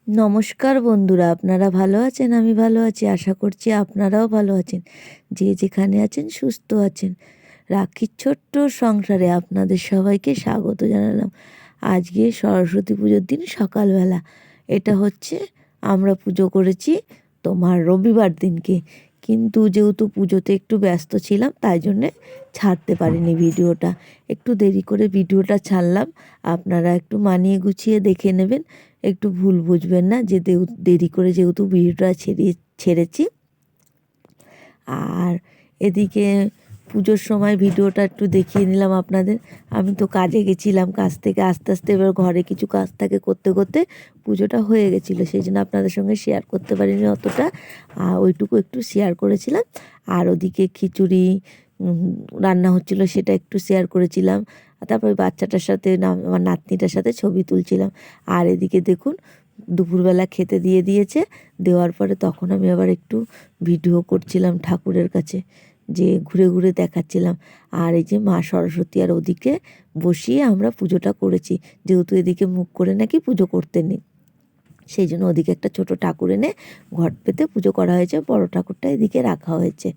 নমস্কার বন্ধুরা, আপনারা ভালো আছেন? আমি ভালো আছি, আশা করছি আপনারাও ভালো আছেন। যে যেখানে আছেন সুস্থ আছেন। রাখির ছোট্ট সংসারে আপনাদের সবাইকে স্বাগত জানালাম। আজকে সরস্বতী পুজোর দিন সকালবেলা। এটা হচ্ছে আমরা পুজো করেছি তোমার রবিবার দিনকে, কিন্তু যেহেতু পুজোতে একটু ব্যস্ত ছিলাম তাই জন্যে ছাড়তে পারিনি ভিডিওটা। একটু দেরি করে ভিডিওটা ছাড়লাম, আপনারা একটু মানিয়ে গুছিয়ে দেখে নেবেন। একটু ভুল বুঝবেন না যে দেরি করে যেহেতু ভিডিওটা ছেড়েছি। আর এদিকে পুজোর সময় ভিডিওটা একটু দেখিয়ে নিলাম আপনাদের। আমি তো কাজে গেছিলাম, কাজ থেকে আস্তে আস্তে এবার ঘরে কিছু কাজ থাকে করতে করতে পুজোটা হয়ে গেছিলো, সেই জন্য আপনাদের সঙ্গে শেয়ার করতে পারিনি অতটা। ওইটুকু একটু শেয়ার করেছিলাম। আর ওদিকে খিচুড়ি রান্না হচ্ছিলো, সেটা একটু শেয়ার করেছিলাম। তারপরে বাচ্চাটার সাথে আমার নাতনিটার সাথে ছবি তুলছিলাম। আর এদিকে দেখুন দুপুরবেলা খেতে দিয়ে দিয়েছে, দেওয়ার পরে তখন আমি আবার একটু ভিডিও করছিলাম ঠাকুরের কাছে, যে ঘুরে ঘুরে দেখাচ্ছিলাম। আর এই যে মা সরস্বতী আর ওদিকে বসিয়ে আমরা পুজোটা করেছি, যেহেতু এদিকে মুখ করে নাকি পুজো করতে নেই, সেই জন্য ওদিকে একটা ছোট ঠাকুর এনে ঘট পেতে পুজো করা হয়েছে, বড় ঠাকুরটা এদিকে রাখা হয়েছে।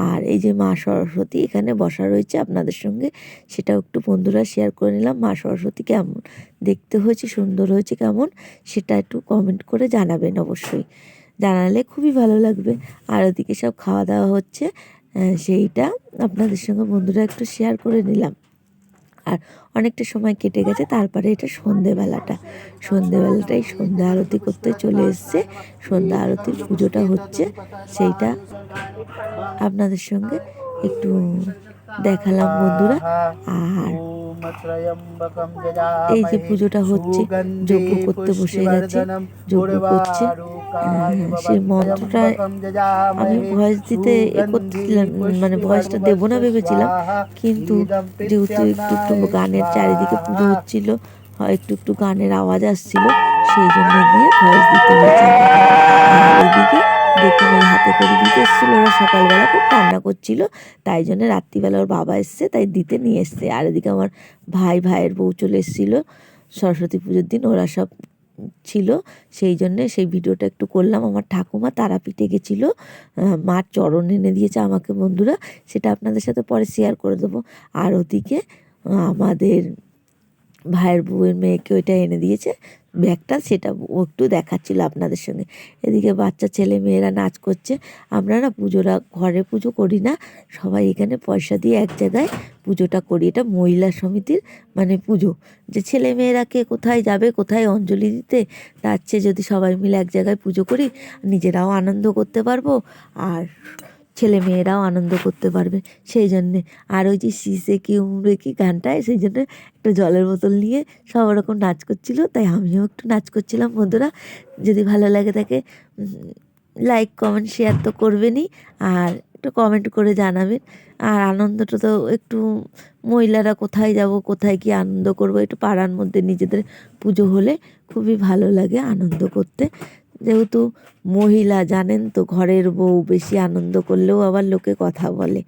আর এই যে মা সরস্বতী এখানে বসা রয়েছে আপনাদের সঙ্গে, সেটাও একটু বন্ধুরা শেয়ার করে নিলাম। মা সরস্বতী কেমন দেখতে হয়েছে, সুন্দর হয়েছে কেমন, সেটা একটু কমেন্ট করে জানাবেন, অবশ্যই জানালে খুবই ভালো লাগবে। আর ওদিকে সব খাওয়া দাওয়া হচ্ছে, সেইটা আপনাদের সঙ্গে বন্ধুরা একটু শেয়ার করে নিলাম। আর অনেকটা সময় কেটে গেছে, তারপরে এটা সন্ধেবেলাটাই সন্ধ্যা আরতি করতে চলে এসছে। সন্ধ্যা আরতির পুজোটা হচ্ছে, সেইটা আপনাদের সঙ্গে একটু দেখালাম বন্ধুরা। আর এই যে পুজোটা হচ্ছে, যজ্ঞ করতে বসে গেছে, যজ্ঞ করছে। সেই মন্ত্রটা আমি ভয়েস দিতে করতেছিলাম, মানে ভয়েসটা দেবো না ভেবেছিলাম, কিন্তু যেহেতু একটু একটু গানের চারিদিকে পুজো হচ্ছিল, একটু একটু গানের আওয়াজ আসছিল, সেই জন্য গিয়ে ভয়েস দিতে হয়েছে আমাকে। আর এদিকে দেখুন ওই হাতে করে দিতে এসেছিলো, ওরা সকালবেলা খুব কান্না করছিল, তাই জন্য রাত্রিবেলা ওর বাবা এসছে, তাই দিতে নিয়ে এসছে। আর এদিকে আমার ভাইয়ের বউ চলে এসেছিলো সরস্বতী পুজোর দিন, ওরা সব ছিল, সেই জন্যে সেই ভিডিওটা একটু করলাম। আমার ঠাকুমা তারাপীঠে গেছিলো, মার চরণ এনে দিয়েছে আমাকে বন্ধুরা, সেটা আপনাদের সাথে পরে শেয়ার করে দেবো। আর ওদিকে আমাদের ভাইয়ের বউয়ের মেয়েকে ওইটা এনে দিয়েছে ব্যাগটা, সেটা ও একটু দেখাচ্ছিল আপনাদের সঙ্গে। এদিকে বাচ্চা ছেলে মেয়েরা নাচ করছে। আমরা না পুজোটা ঘরে পুজো করি না, সবাই এখানে পয়সা দিয়ে এক জায়গায় পুজোটা করি। এটা মহিলা সমিতির মানে পুজো, যে ছেলে মেয়েরা কে কোথায় যাবে, কোথায় অঞ্জলি দিতে, তার চেয়ে যদি সবাই মিলে এক জায়গায় পুজো করি, নিজেরাও আনন্দ করতে পারবো আর ছেলে মেয়েরাও আনন্দ করতে পারবে, সেই জন্যে। আর ওই যে সিসে কি উমরে কি গানটায়, সেই জন্য একটা জলের বোতল নিয়ে সব ওরকম নাচ করছিল, তাই আমিও একটু নাচ করছিলাম বন্ধুরা। যদি ভালো লাগে থাকে লাইক কমেন্ট শেয়ার তো করবেনই, আর একটু কমেন্ট করে জানাবেন। আর আনন্দটা তো একটু, মহিলারা কোথায় যাব, কোথায় কি আনন্দ করব, একটু পাড়ার মধ্যে নিজেদের পুজো হলে খুবই ভালো লাগে আনন্দ করতে। যেহেতু মহিলা জানেন তো, ঘরের বউ বেশি আনন্দ করলেও আবার লোকে কথা বলে।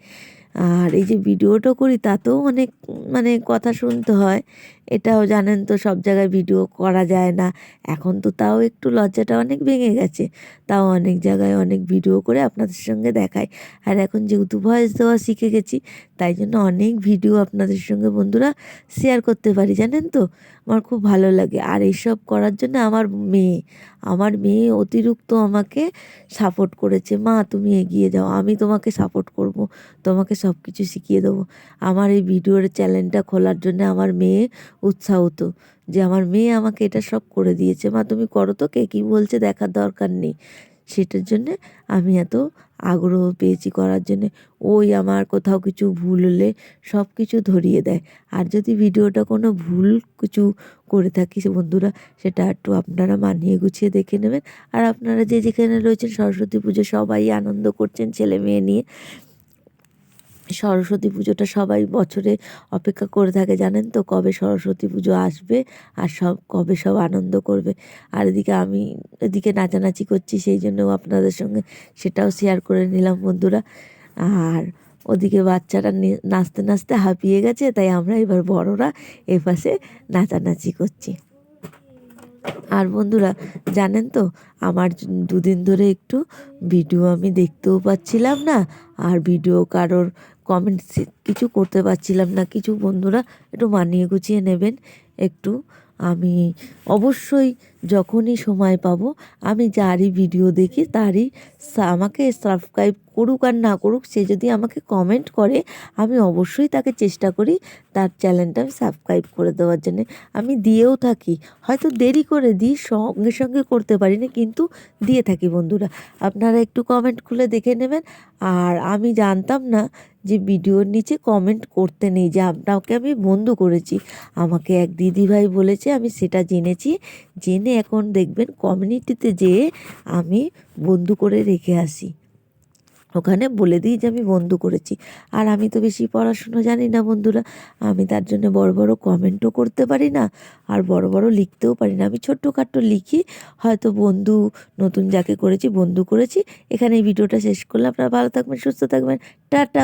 আর এই যে ভিডিওটা করি তাতেও অনেক মানে কথা শুনতে হয়, এটাও জানেন তো, সব জায়গায় ভিডিও করা যায় না। এখন তো তাও একটু লজ্জাটা অনেক ভেঙে গেছে, তাও অনেক জায়গায় অনেক ভিডিও করে আপনাদের সঙ্গে দেখাই। আর এখন যেহেতু ভয়েস দেওয়া শিখে গেছি, তাই জন্য অনেক ভিডিও আপনাদের সঙ্গে বন্ধুরা শেয়ার করতে পারি, জানেন তো, আমার খুব ভালো লাগে। আর এইসব করার জন্য আমার মেয়ে অতিরিক্ত আমাকে সাপোর্ট করেছে, মা তুমি এগিয়ে যাও, আমি তোমাকে সাপোর্ট করব, তোমাকে সব কিছু শিখিয়ে দেবো। আমার এই ভিডিওর চ্যানেলটা খোলার জন্য আমার মেয়ে উৎসাহিত, যে আমার মেয়ে আমাকে এটা সব করে দিয়েছে, মা তুমি করো তো, কে কী বলছে দেখার দরকার নেই। সেটার জন্যে আমি এত আগ্রহ পেয়েছি করার জন্যে। ওই আমার কোথাও কিছু ভুল হলে সব কিছু ধরিয়ে দেয়। আর যদি ভিডিওটা কোনো ভুল কিছু করে থাকি বন্ধুরা, সেটা একটু আপনারা মানিয়ে গুছিয়ে দেখে নেবেন। আর আপনারা যে যেখানে রয়েছেন সরস্বতী পুজো সবাই আনন্দ করছেন ছেলে মেয়ে নিয়ে। সরস্বতী পুজোটা সবাই বছরে অপেক্ষা করে থাকে, জানেন তো, কবে সরস্বতী পুজো আসবে আর কবে সব আনন্দ করবে। আর এদিকে নাচানাচি করছি, সেই জন্যও আপনাদের সঙ্গে সেটাও শেয়ার করে নিলাম বন্ধুরা। আর ওদিকে বাচ্চারা নাচতে নাচতে হাঁপিয়ে গেছে, তাই আমরা এবার বড়রা এপাশে নাচানাচি করছি। আর বন্ধুরা জানেন তো, আমার দুদিন ধরে একটু ভিডিও আমি দেখতেও পাচ্ছিলাম না, আর ভিডিও কারোর কমেন্ট কিছু করতে পারছিলাম না। কিছু বন্ধুরা একটু মানিয়ে গুছিয়ে নেবেন একটু। আমি অবশ্যই যখনই সময় পাবো, আমি যারই ভিডিও দেখি তারই আমাকে সাবস্ক্রাইব করুক আর না করুক, সে যদি আমাকে কমেন্ট করে আমি অবশ্যই তাকে চেষ্টা করি তার চ্যানেলটা আমি সাবস্ক্রাইব করে দেওয়ার জন্যে। আমি দিয়েও থাকি, হয়তো দেরি করে দিই, সঙ্গে সঙ্গে করতে পারি না, কিন্তু দিয়ে থাকি বন্ধুরা। আপনারা একটু কমেন্ট খুলে দেখে নেবেন। আর আমি জানতাম না যে ভিডিওর নিচে কমেন্ট করতে নেই, যে আপনাকে আমি বন্ধু করেছি। আমাকে এক দিদিভাই বলেছে, আমি সেটা জেনেছি। জেনে এখন দেখবেন কমিউনিটিতে যেয়ে আমি বন্ধু করে রেখে আসি, ওখানে বলে দিই যে আমি বন্ধু করেছি। আর আমি তো বেশি পড়াশুনো জানি না বন্ধুরা, আমি তার জন্য বড় বড় কমেন্টও করতে পারি না, আর বড় বড় লিখতেও পারি না। আমি ছোট্টখাট্টো লিখি, হয়তো বন্ধু, নতুন যাকে করেছি বন্ধু করেছি। এখানে এই ভিডিওটা শেষ করলাম। আপনারা ভালো থাকবেন, সুস্থ থাকবেন, টাটা।